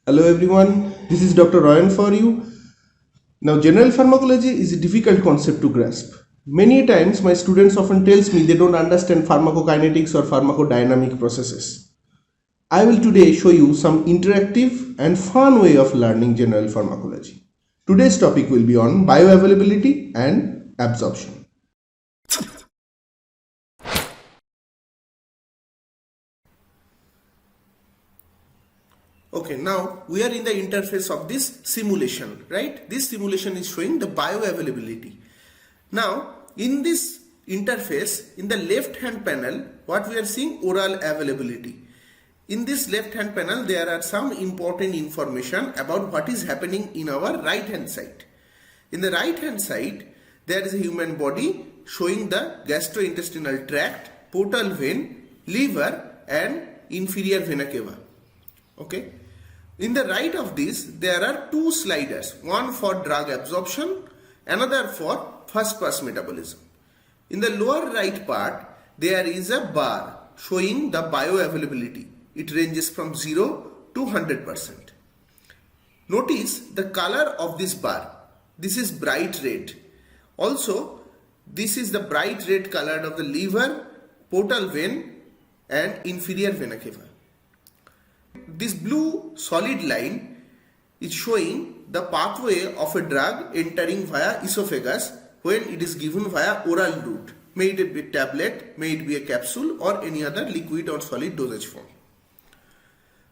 Hello everyone, this is Dr. Ryan for you. Now general pharmacology is a difficult concept to grasp. Many times my students often tells me they don't understand pharmacokinetics or pharmacodynamic processes. I will today show you some interactive and fun way of learning general pharmacology. Today's topic will be on bioavailability and absorption. Okay, now we are in the interface of this simulation, right? This simulation is showing the bioavailability. Now, in this interface, in the left hand panel, what we are seeing, oral availability. In this left hand panel, there are some important information about what is happening in our right hand side. In the right hand side, there is a human body showing the gastrointestinal tract, portal vein, liver and inferior vena cava. Okay. In the right of this, there are two sliders, one for drug absorption, another for first pass metabolism. In the lower right part, there is a bar showing the bioavailability. It ranges from 0 to 100%. Notice the color of this bar. This is bright red. Also, this is the bright red color of the liver, portal vein and inferior vena cava. This blue solid line is showing the pathway of a drug entering via esophagus when it is given via oral route. May it be a tablet, may it be a capsule or any other liquid or solid dosage form.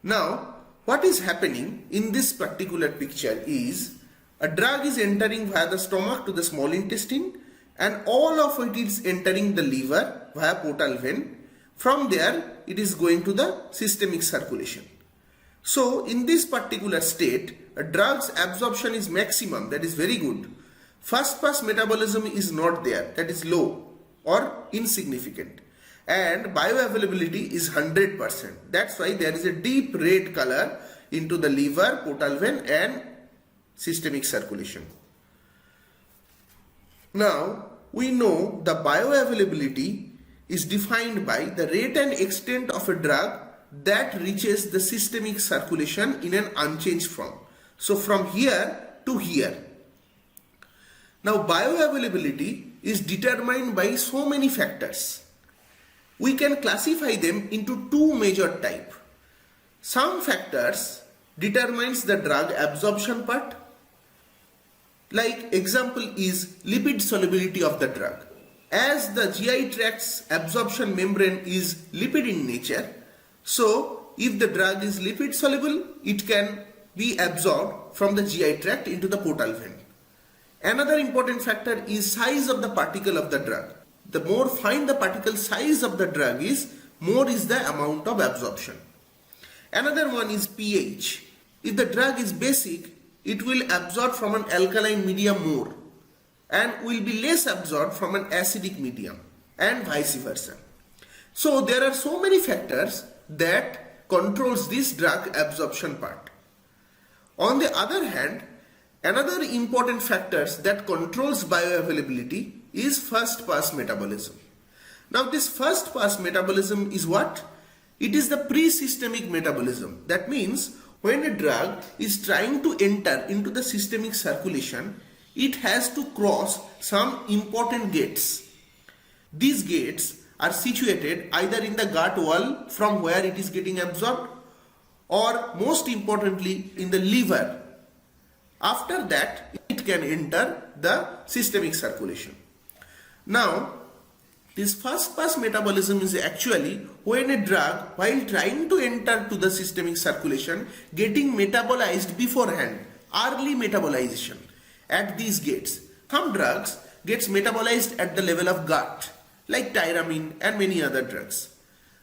Now, what is happening in this particular picture is a drug is entering via the stomach to the small intestine and all of it is entering the liver via portal vein. From there, it is going to the systemic circulation. So, in this particular state, a drug's absorption is maximum, that is very good. First pass metabolism is not there, that is low or insignificant. And bioavailability is 100%. That's why there is a deep red color into the liver, portal vein and systemic circulation. Now, we know the bioavailability is defined by the rate and extent of a drug that reaches the systemic circulation in an unchanged form. So from here to here. Now bioavailability is determined by so many factors. We can classify them into two major types. Some factors determines the drug absorption part. Like example is lipid solubility of the drug. As the GI tract's absorption membrane is lipid in nature, so if the drug is lipid soluble, it can be absorbed from the GI tract into the portal vein. Another important factor is size of the particle of the drug. The more fine the particle size of the drug is, more is the amount of absorption. Another one is pH. If the drug is basic, it will absorb from an alkaline medium more and will be less absorbed from an acidic medium and vice versa. So there are so many factors that controls this drug absorption part. On the other hand, another important factors that controls bioavailability is first pass metabolism. Now this first pass metabolism is what? It is the pre-systemic metabolism. That means when a drug is trying to enter into the systemic circulation, it has to cross some important gates. These gates are situated either in the gut wall from where it is getting absorbed or most importantly in the liver. After that, it can enter the systemic circulation. Now, this first pass metabolism is actually when a drug, while trying to enter to the systemic circulation, getting metabolized beforehand, early metabolization at these gates. Some drugs gets metabolized at the level of gut, like tyramine and many other drugs.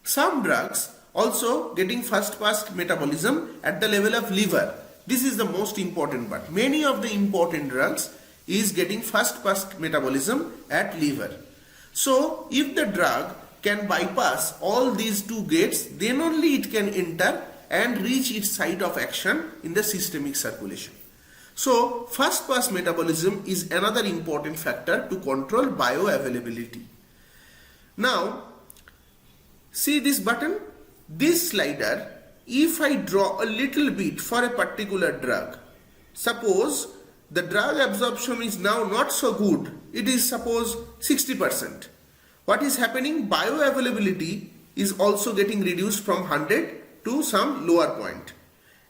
Some drugs also getting first pass metabolism at the level of liver. This is the most important part. Many of the important drugs is getting first pass metabolism at liver. So if the drug can bypass all these two gates, then only it can enter and reach its site of action in the systemic circulation. So first pass metabolism is another important factor to control bioavailability. Now, see this button? This slider if I draw a little bit for a particular drug, suppose the drug absorption is now not so good, it is suppose 60%. What is happening? Bioavailability is also getting reduced from 100 to some lower point.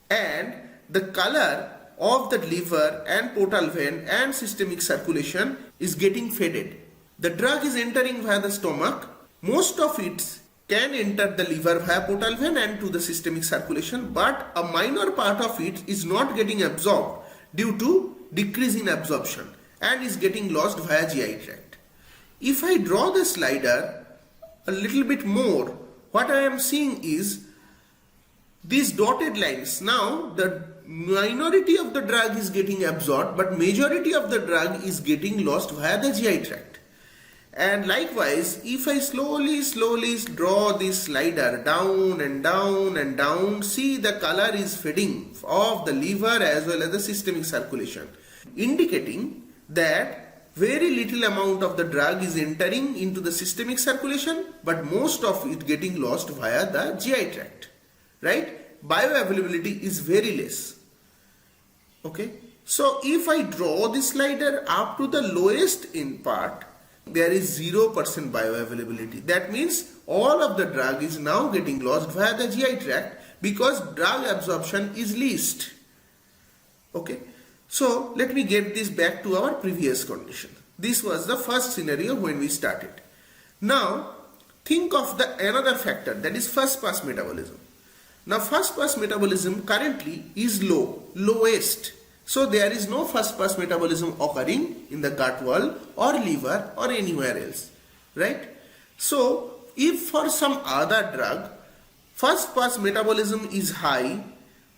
And the color of the liver and portal vein and systemic circulation is getting faded. The drug is entering via the stomach. Most of it can enter the liver via portal vein and to the systemic circulation, but a minor part of it is not getting absorbed due to decrease in absorption and is getting lost via GI tract. If I draw the slider a little bit more, what I am seeing is these dotted lines. Now the minority of the drug is getting absorbed, but majority of the drug is getting lost via the GI tract. And likewise, if I slowly draw this slider down and down and down, see the color is fading of the liver as well as the systemic circulation, indicating that very little amount of the drug is entering into the systemic circulation, but most of it getting lost via the GI tract, right? Bioavailability is very less. Okay, so if I draw this slider up to the lowest in part, there is 0% bioavailability. That means all of the drug is now getting lost via the GI tract because drug absorption is least. Okay, so let me get this back to our previous condition. This was the first scenario when we started. Now think of the another factor, that is first pass metabolism. Now first pass metabolism currently is lowest. So there is no first pass metabolism occurring in the gut wall or liver or anywhere else, right? So if for some other drug first pass metabolism is high,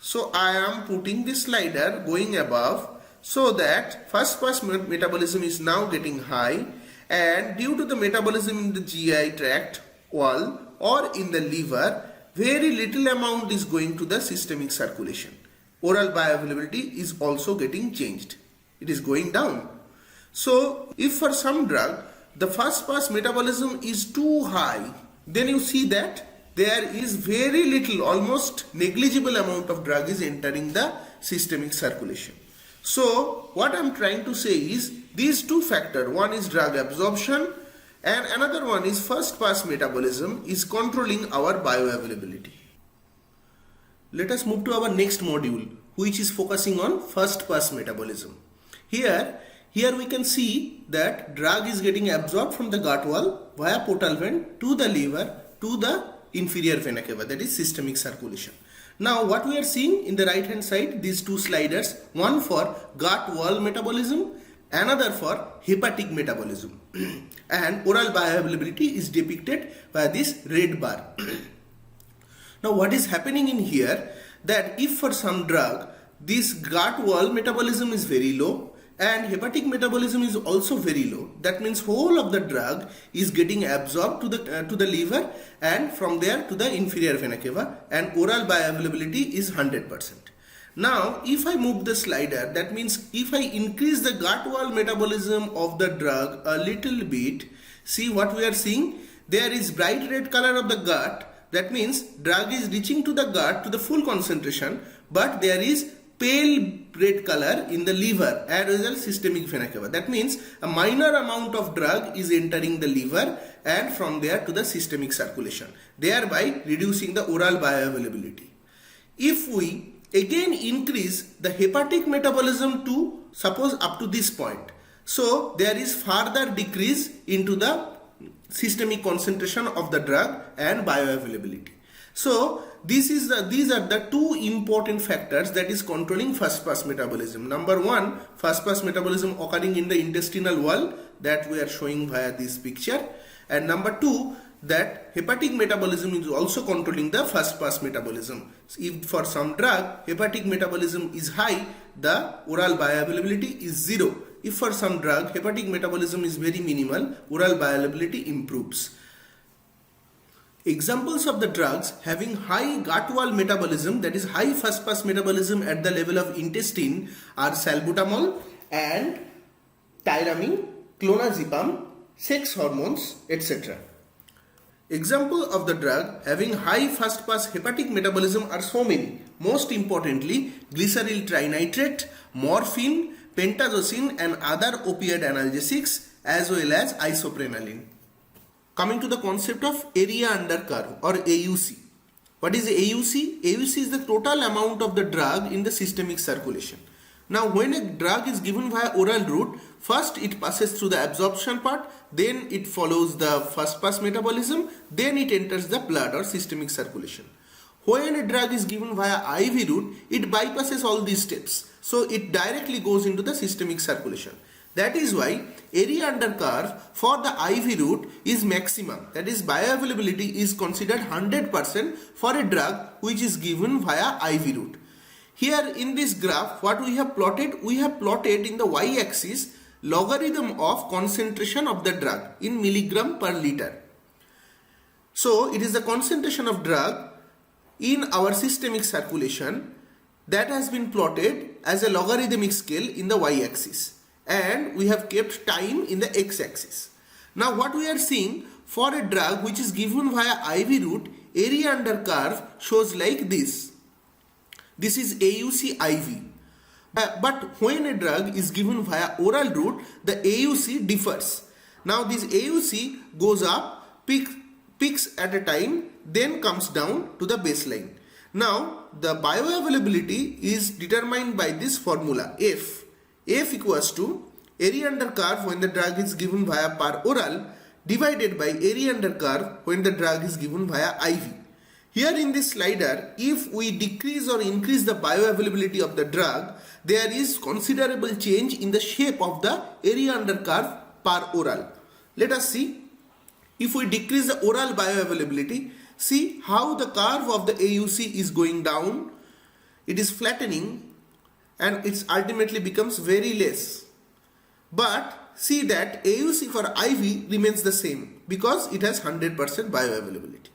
so I am putting this slider going above so that first pass metabolism is now getting high, and due to the metabolism in the GI tract wall or in the liver, very little amount is going to the systemic circulation. Oral bioavailability is also getting changed. It is going down. So if for some drug the first pass metabolism is too high, then you see that there is very little, almost negligible amount of drug is entering the systemic circulation. So what I am trying to say is these two factors, one is drug absorption and another one is first pass metabolism, is controlling our bioavailability. Let us move to our next module, which is focusing on first pass metabolism. Here we can see that drug is getting absorbed from the gut wall via portal vein to the liver to the inferior vena cava, that is systemic circulation. Now what we are seeing in the right hand side, these two sliders, one for gut wall metabolism, another for hepatic metabolism and oral bioavailability is depicted by this red bar. Now what is happening in here, that if for some drug this gut wall metabolism is very low and hepatic metabolism is also very low, that means whole of the drug is getting absorbed to the liver and from there to the inferior vena cava, and oral bioavailability is 100%. Now if I move the slider, that means if I increase the gut wall metabolism of the drug a little bit, see what we are seeing, there is bright red color of the gut. That means drug is reaching to the gut to the full concentration, but there is pale red color in the liver as well as systemic vena cava. That means a minor amount of drug is entering the liver and from there to the systemic circulation, thereby reducing the oral bioavailability. If we again increase the hepatic metabolism to suppose up to this point, so there is further decrease into the systemic concentration of the drug and bioavailability. So these are the two important factors that is controlling first pass metabolism. Number one, first pass metabolism occurring in the intestinal wall that we are showing via this picture, and number two, that hepatic metabolism is also controlling the first pass metabolism. If for some drug hepatic metabolism is high, the oral bioavailability is 0. If for some drug hepatic metabolism is very minimal, oral bioavailability improves. Examples of the drugs having high gut wall metabolism, that is high first pass metabolism at the level of intestine, are salbutamol and tyramine, clonazepam, sex hormones, etc. Example of the drug having high first pass hepatic metabolism are so many. Most importantly, glyceryl trinitrate, morphine, pentazocine and other opioid analgesics as well as isoprenaline. Coming to the concept of area under curve or AUC. What is AUC? AUC is the total amount of the drug in the systemic circulation. Now when a drug is given via oral route, first it passes through the absorption part, then it follows the first pass metabolism, then it enters the blood or systemic circulation. When a drug is given via IV route, it bypasses all these steps. So it directly goes into the systemic circulation. That is why area under curve for the IV route is maximum. That is, bioavailability is considered 100% for a drug which is given via IV route. Here in this graph, what we have plotted? We have plotted in the y-axis logarithm of concentration of the drug in milligram per liter. So it is the concentration of drug in our systemic circulation that has been plotted as a logarithmic scale in the y-axis, and we have kept time in the x-axis. Now what we are seeing, for a drug which is given via IV route, area under curve shows like this. This is AUC IV. But when a drug is given via oral route, the AUC differs. Now this AUC goes up, peaks at a time, then comes down to the baseline. Now the bioavailability is determined by this formula F. F equals to area under curve when the drug is given via per oral divided by area under curve when the drug is given via IV. Here in this slider, if we decrease or increase the bioavailability of the drug, there is considerable change in the shape of the area under curve per oral. Let us see. If we decrease the oral bioavailability, see how the curve of the AUC is going down. It is flattening and it ultimately becomes very less. But see that AUC for IV remains the same because it has 100% bioavailability.